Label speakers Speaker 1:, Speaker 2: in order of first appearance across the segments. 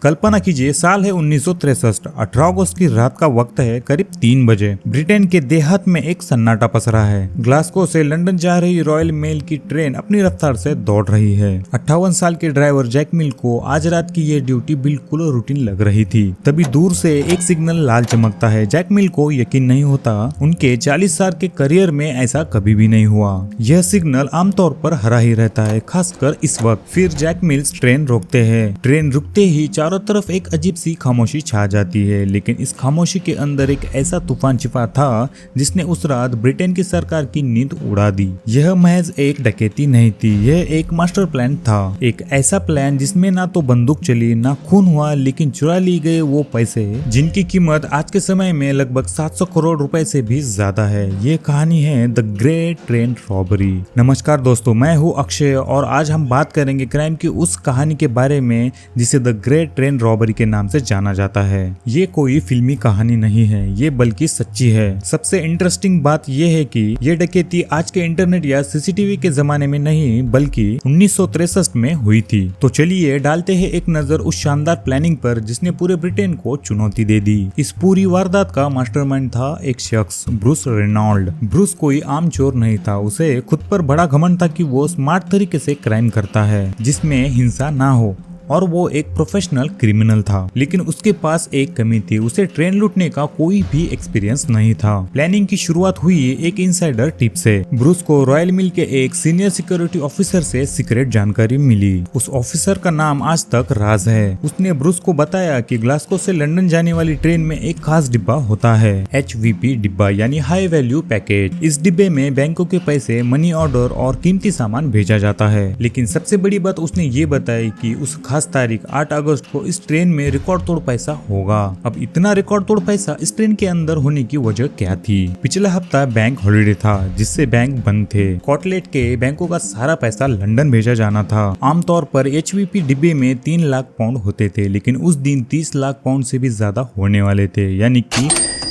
Speaker 1: कल्पना कीजिए, साल है 1963। 18 अगस्त की रात का वक्त है, करीब 3 बजे। ब्रिटेन के देहात में एक सन्नाटा पसरा है। ग्लासगो से लंदन जा रही रॉयल मेल की ट्रेन अपनी रफ्तार से दौड़ रही है। 58 साल के ड्राइवर जैक मिल को आज रात की ये ड्यूटी बिल्कुल रूटीन लग रही थी। तभी दूर से एक सिग्नल लाल चमकता है। जैक मिल को यकीन नहीं होता, उनके 40 साल के करियर में ऐसा कभी भी नहीं हुआ। यह सिग्नल आमतौर पर हरा ही रहता है, खासकर इस वक्त। फिर जैक मिल्स ट्रेन रोकते हैं। ट्रेन रुकते ही चारों तरफ एक अजीब सी खामोशी छा जाती है, लेकिन इस खामोशी के अंदर एक ऐसा तूफान छिपा था जिसने उस रात ब्रिटेन की सरकार की नींद उड़ा दी। यह महज एक डकैती नहीं थी, यह एक मास्टर प्लान था। एक ऐसा प्लान जिसमें ना तो बंदूक चली, ना खून हुआ, लेकिन चुरा ली गए वो पैसे जिनकी कीमत आज के समय में लगभग 700 करोड़ रुपए से भी ज्यादा है। ये कहानी है द ग्रेट ट्रेन रॉबरी। नमस्कार दोस्तों, मैं हूँ अक्षय और आज हम बात करेंगे क्राइम की उस कहानी के बारे में जिसे द ग्रेट ट्रेन रॉबरी के नाम से जाना जाता है। ये कोई फिल्मी कहानी नहीं है, ये बल्कि सच्ची है। सबसे इंटरेस्टिंग बात यह है कि ये डकैती आज के इंटरनेट या सीसीटीवी के जमाने में नहीं बल्कि 1963 में हुई थी। तो चलिए डालते हैं एक नजर उस शानदार प्लानिंग पर जिसने पूरे ब्रिटेन को चुनौती दे दी। इस पूरी वारदात का मास्टरमाइंड था एक शख्स, ब्रूस रेनॉल्ड। ब्रूस कोई आम चोर नहीं था, उसे खुद पर बड़ा घमंड था कि वो स्मार्ट तरीके से क्राइम करता है जिसमें हिंसा ना हो, और वो एक प्रोफेशनल क्रिमिनल था। लेकिन उसके पास एक कमी थी, उसे ट्रेन लूटने का कोई भी एक्सपीरियंस नहीं था। प्लानिंग की शुरुआत हुई एक इनसाइडर टिप से। ब्रूस को रॉयल मिल के एक सीनियर सिक्योरिटी ऑफिसर से सीक्रेट जानकारी मिली। उस ऑफिसर का नाम आज तक राज है। उसने ब्रूस को बताया कि ग्लासगो से लंदन जाने वाली ट्रेन में एक खास डिब्बा होता है, HVP डिब्बा यानी हाई वैल्यू पैकेज। इस डिब्बे में बैंकों के पैसे, मनी ऑर्डर और कीमती सामान भेजा जाता है। लेकिन सबसे बड़ी बात उसने ये बताई कि उस तारीख 8 अगस्त को इस ट्रेन में रिकॉर्ड तोड़ पैसा होगा। अब इतना रिकॉर्ड तोड़ पैसा इस ट्रेन के अंदर होने की वजह क्या थी? पिछला हफ्ता बैंक हॉलिडे था जिससे बैंक बंद थे। स्कॉटलैंड के बैंकों का सारा पैसा लंदन भेजा जाना था। आमतौर पर HVP डिब्बे में 3 लाख पाउंड होते थे, लेकिन उस दिन 30 लाख पाउंड से भी ज्यादा होने वाले थे, यानी कि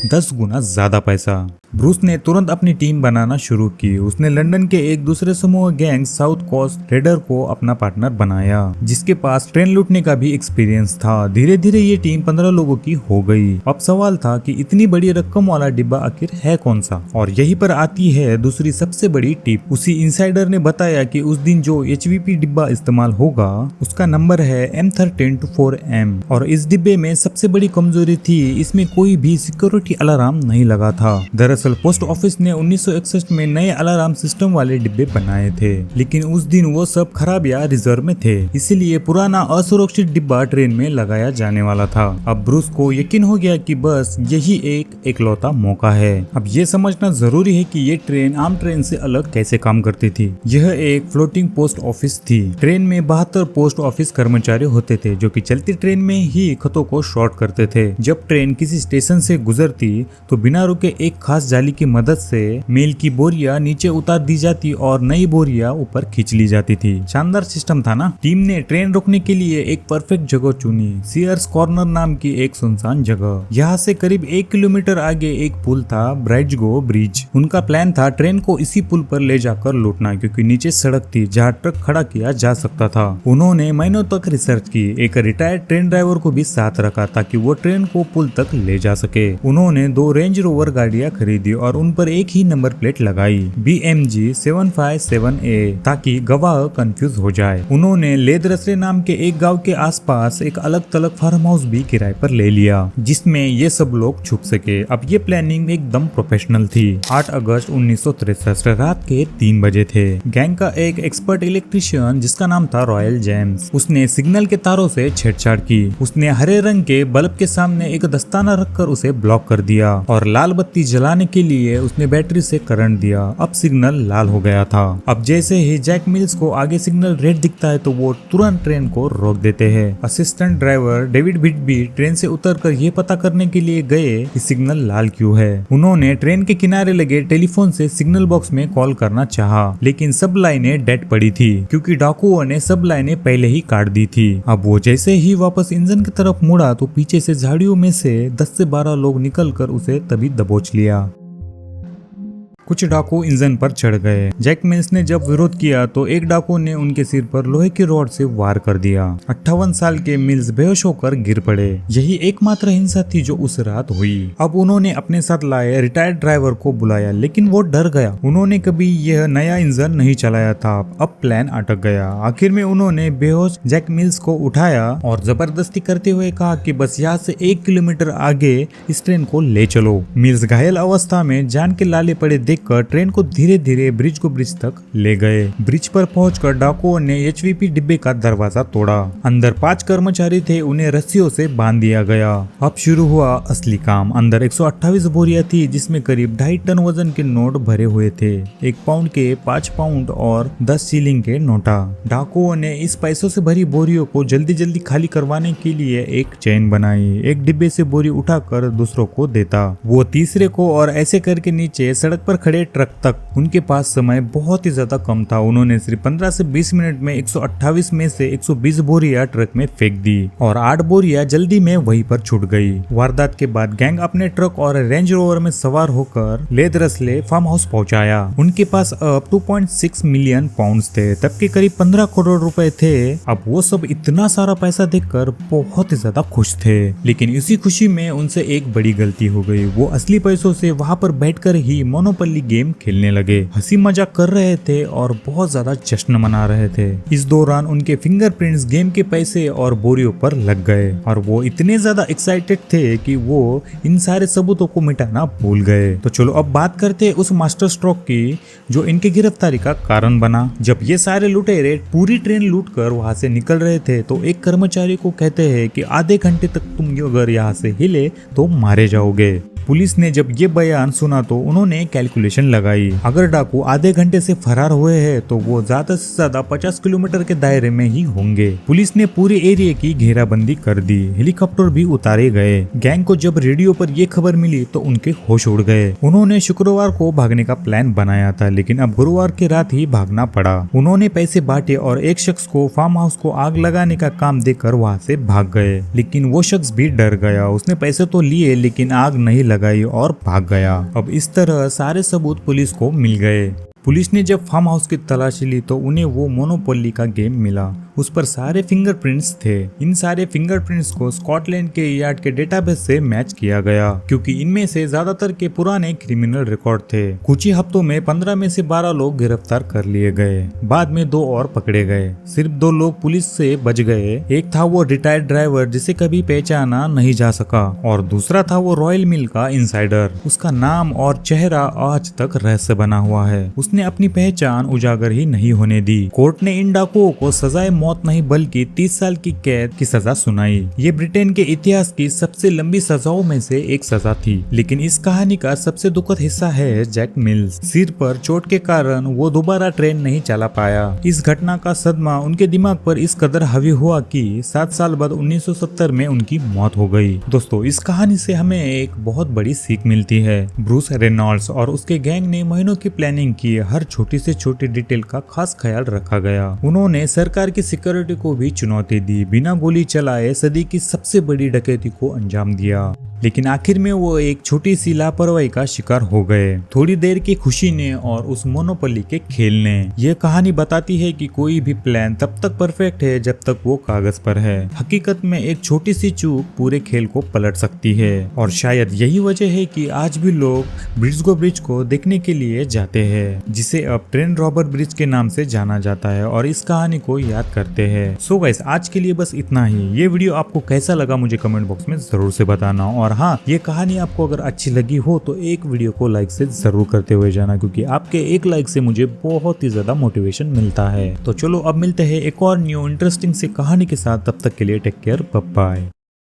Speaker 1: 10 गुना ज्यादा पैसा। ब्रूस ने तुरंत अपनी टीम बनाना शुरू की। उसने लंदन के एक दूसरे समूह गैंग साउथ कोस्ट रेडर को अपना पार्टनर बनाया, जिसके पास ट्रेन लूटने का भी एक्सपीरियंस था। धीरे धीरे ये टीम 15 लोगों की हो गई। अब सवाल था कि इतनी बड़ी रकम वाला डिब्बा आखिर है कौन सा? और यहीं पर आती है दूसरी सबसे बड़ी टिप। उसी इंसाइडर ने बताया कि उस दिन जो HVP डिब्बा इस्तेमाल होगा उसका नंबर है M13-4M, और इस डिब्बे में सबसे बड़ी कमजोरी थी, इसमें कोई भी सिक्योरिटी अलार्म नहीं लगा था। दरअसल पोस्ट ऑफिस ने 1961 में नए अलार्म सिस्टम वाले डिब्बे बनाए थे, लेकिन उस दिन वो सब खराब या रिजर्व में थे, इसीलिए पुराना असुरक्षित डिब्बा ट्रेन में लगाया जाने वाला था। अब ब्रूस को यकीन हो गया कि बस यही एक इकलौता मौका है। अब ये समझना जरूरी है कि ये ट्रेन आम ट्रेन से अलग कैसे काम करती थी। यह एक फ्लोटिंग पोस्ट ऑफिस थी। ट्रेन में 72 पोस्ट ऑफिस कर्मचारी होते थे जो कि चलती ट्रेन में ही खतों को शॉर्ट करते थे। जब ट्रेन किसी स्टेशन से गुजरती तो बिना रुके एक खास जाली की मदद से मेल की बोरियां नीचे उतार दी जाती और नई बोरियां ऊपर खींच ली जाती थी। शानदार सिस्टम था ना? टीम ने ट्रेन रोकने के लिए एक परफेक्ट जगह चुनी, सीयर्स कॉर्नर नाम की एक सुनसान जगह। यहाँ से करीब 1 किलोमीटर आगे एक पुल था, ब्राइटगो ब्रिज। उनका प्लान था ट्रेन को इसी पुल पर ले जाकर लूटना, क्योंकि नीचे सड़क थी जहाँ ट्रक खड़ा किया जा सकता था। उन्होंने महीनों तक रिसर्च की, एक रिटायर्ड ट्रेन ड्राइवर को भी साथ रखा ताकि वो ट्रेन को पुल तक ले जा सके। उन्होंने 2 रेंज रोवर गाड़ियां खरीदी और उन पर एक ही नंबर प्लेट लगाई, BMG 757A, ताकि गवाह कंफ्यूज हो जाए। उन्होंने लेदरसरे नाम के एक गांव के आसपास एक अलग थलग फार्म हाउस भी किराए पर ले लिया जिसमें ये सब लोग छुप सके। अब ये प्लानिंग एकदम प्रोफेशनल थी। 8 अगस्त 1963 रात के 3 बजे थे। गैंग का एक एक्सपर्ट इलेक्ट्रिशियन जिसका नाम था रॉयल जेम्स, उसने सिग्नल के तारों से छेड़छाड़ की। उसने हरे रंग के बल्ब के सामने एक दस्ताना रखकर उसे ब्लॉक कर दिया और लाल बत्ती जलाने के लिए उसने बैटरी से करंट दिया। अब सिग्नल लाल हो गया था। अब जैसे ही जैक मिल्स को आगे सिग्नल रेड दिखता है तो वो तुरंत ट्रेन को रोक देते हैं। असिस्टेंट ड्राइवर डेविड बिटबी ट्रेन से उतरकर ये पता करने के लिए गए कि सिग्नल लाल क्यों है। उन्होंने ट्रेन के किनारे लगे टेलीफोन से सिग्नल बॉक्स में कॉल करना चाहा, लेकिन सब लाइनें डेड पड़ी थी क्योंकि डाकुओं ने सब लाइनें पहले ही काट दी थी। अब वो जैसे ही वापस इंजन की तरफ मुड़ा तो पीछे से झाड़ियों में से 10 से 12 लोग निकलकर उसे तभी दबोच लिया। कुछ डाकू इंजन पर चढ़ गए। जैक मिल्स ने जब विरोध किया तो एक डाकू ने उनके सिर पर लोहे की रॉड से वार कर दिया। 58 साल के मिल्स बेहोश होकर गिर पड़े। यही एकमात्र हिंसा थी जो उस रात हुई। अब उन्होंने अपने साथ लाए रिटायर्ड ड्राइवर को बुलाया, लेकिन वो डर गया। उन्होंने कभी यह नया इंजन नहीं चलाया था। अब प्लान अटक गया। आखिर में उन्होंने बेहोश जैक मिल्स को उठाया और जबरदस्ती करते हुए कहा कि बस यहाँ से 1 किलोमीटर आगे इस ट्रेन को ले चलो। मिल्स घायल अवस्था में जान के लाले पड़े देखकर ट्रेन को धीरे धीरे ब्रिज तक ले गए। ब्रिज पर पहुंचकर डाकुओं ने एचवीपी डिब्बे का दरवाजा तोड़ा। अंदर 5 कर्मचारी थे, उन्हें रस्सियों से बांध दिया गया। अब शुरू हुआ असली काम। अंदर 128 बोरियां थी, जिसमें करीब 2.5 टन वजन के नोट भरे हुए थे। 1 पाउंड के, 5 पाउंड और 10 शिलिंग के नोटा। डाकुओं ने इस पैसों से भरी बोरियों को जल्दी जल्दी खाली करवाने के लिए एक चेन बनाई। एक डिब्बे से बोरी उठाकर दूसरों को देता, वो तीसरे को, और ऐसे करके नीचे सड़क पर खड़े ट्रक तक। उनके पास समय बहुत ही ज्यादा कम था। उन्होंने सिर्फ 15 से 20 मिनट में 128 में से 120 बोरियां ट्रक में फेंक दी और 8 बोरियां जल्दी में वहीं पर छूट गई। वारदात के बाद गैंग अपने ट्रक और रेंज रोवर में सवार होकर लेदरसले फार्म हाउस पहुंचाया। उनके पास अब 2.6 मिलियन पाउंड्स थे, तब के करीब 15 करोड़ रुपए थे। अब वो सब इतना सारा पैसा देखकर बहुत ही ज्यादा खुश थे, लेकिन इसी खुशी में उनसे एक बड़ी गलती हो गई। वो असली पैसों से वहां पर बैठकर ही मोनोपोली गेम खेलने लगे, हंसी मजाक कर रहे थे और बहुत ज्यादा जश्न मना रहे थे। इस दौरान उनके फिंगरप्रिंट्स गेम के पैसे और बोरियों पर लग गए और वो इतने ज्यादा एक्साइटेड थे कि वो इन सारे सबूतों को मिटाना भूल गए। तो चलो अब बात करते हैं उस मास्टर स्ट्रोक की जो इनकी गिरफ्तारी का कारण बना। जब ये सारे लुटेरे पूरी ट्रेन लूट कर वहां से निकल रहे थे तो एक कर्मचारी को कहते हैं कि आधे घंटे तक तुम अगर यहाँ से हिले तो मारे जाओगे। पुलिस ने जब ये बयान सुना तो उन्होंने कैलकुलेशन लगाई। अगर डाकू आधे घंटे से फरार हुए हैं तो वो ज्यादा से ज्यादा 50 किलोमीटर के दायरे में ही होंगे। पुलिस ने पूरे एरिया की घेराबंदी कर दी। हेलीकॉप्टर भी उतारे गए। गैंग को जब रेडियो पर ये खबर मिली तो उनके होश उड़ गए। उन्होंने शुक्रवार को भागने का प्लान बनाया था, लेकिन अब गुरुवार की रात ही भागना पड़ा। उन्होंने पैसे बांटे और एक शख्स को फार्म हाउस को आग लगाने का काम देकर वहाँ से भाग गए, लेकिन वो शख्स भी डर गया। उसने पैसे तो लिए लेकिन आग नहीं लगाई और भाग गया। अब इस तरह सारे सबूत पुलिस को मिल गए। पुलिस ने जब फार्म हाउस की तलाशी ली तो उन्हें वो मोनोपोली का गेम मिला। उस पर सारे फिंगरप्रिंट्स थे। इन सारे फिंगरप्रिंट्स को स्कॉटलैंड के यार्ड के डेटाबेस से मैच किया गया, क्योंकि इनमें से ज्यादातर के पुराने क्रिमिनल रिकॉर्ड थे। कुछ ही हफ्तों में 15 में से 12 लोग गिरफ्तार कर लिए गए। बाद में 2 और पकड़े गए। सिर्फ 2 लोग पुलिस से बच गए। एक था वो रिटायर्ड ड्राइवर जिसे कभी पहचाना नहीं जा सका, और दूसरा था वो रॉयल मिल का इनसाइडर। उसका नाम और चेहरा आज तक रहस्य बना हुआ है। उसने अपनी पहचान उजागर ही नहीं होने दी। कोर्ट ने इन डाकुओं को सजाए मौत नहीं बल्कि 30 साल की कैद की सजा सुनाई। ये ब्रिटेन के इतिहास की सबसे लंबी सजाओं में से एक सजा थी। लेकिन इस कहानी का सबसे दुखद हिस्सा है जैक मिल्स। सिर पर चोट के कारण वो दोबारा ट्रेन नहीं चला पाया। इस घटना का सदमा उनके दिमाग पर इस कदर हावी हुआ कि 7 साल बाद 1970 में उनकी मौत हो गई। दोस्तों, इस कहानी से हमें एक बहुत बड़ी सीख मिलती है। ब्रूस रेनॉल्ड्स और उसके गैंग ने महीनों की प्लानिंग की। हर छोटी से छोटी डिटेल का खास ख्याल रखा गया। उन्होंने सरकार की सिक्योरिटी को भी चुनौती दी। बिना गोली चलाए सदी की सबसे बड़ी डकैती को अंजाम दिया, लेकिन आखिर में वो एक छोटी सी लापरवाही का शिकार हो गए। थोड़ी देर की खुशी ने और उस मोनोपोली के खेल ने। ये कहानी बताती है कि कोई भी प्लान तब तक परफेक्ट है जब तक वो कागज पर है। हकीकत में एक छोटी सी चूक पूरे खेल को पलट सकती है, और शायद यही वजह है कि आज भी लोग ब्रिज को देखने के लिए जाते हैं, जिसे अब ट्रेन रॉबर ब्रिज के नाम से जाना जाता है, और इस कहानी को याद करते हैं। सो गाइस, आज के लिए बस इतना ही। ये वीडियो आपको कैसा लगा मुझे कमेंट बॉक्स में जरूर से बताना, और हाँ, ये कहानी आपको अगर अच्छी लगी हो तो एक वीडियो को लाइक से जरूर करते हुए जाना, क्योंकि आपके एक लाइक से मुझे बहुत ही ज्यादा मोटिवेशन मिलता है। तो चलो अब मिलते हैं एक और न्यू इंटरेस्टिंग सी कहानी के साथ। तब तक के लिए टेक केयर, बाय बाय।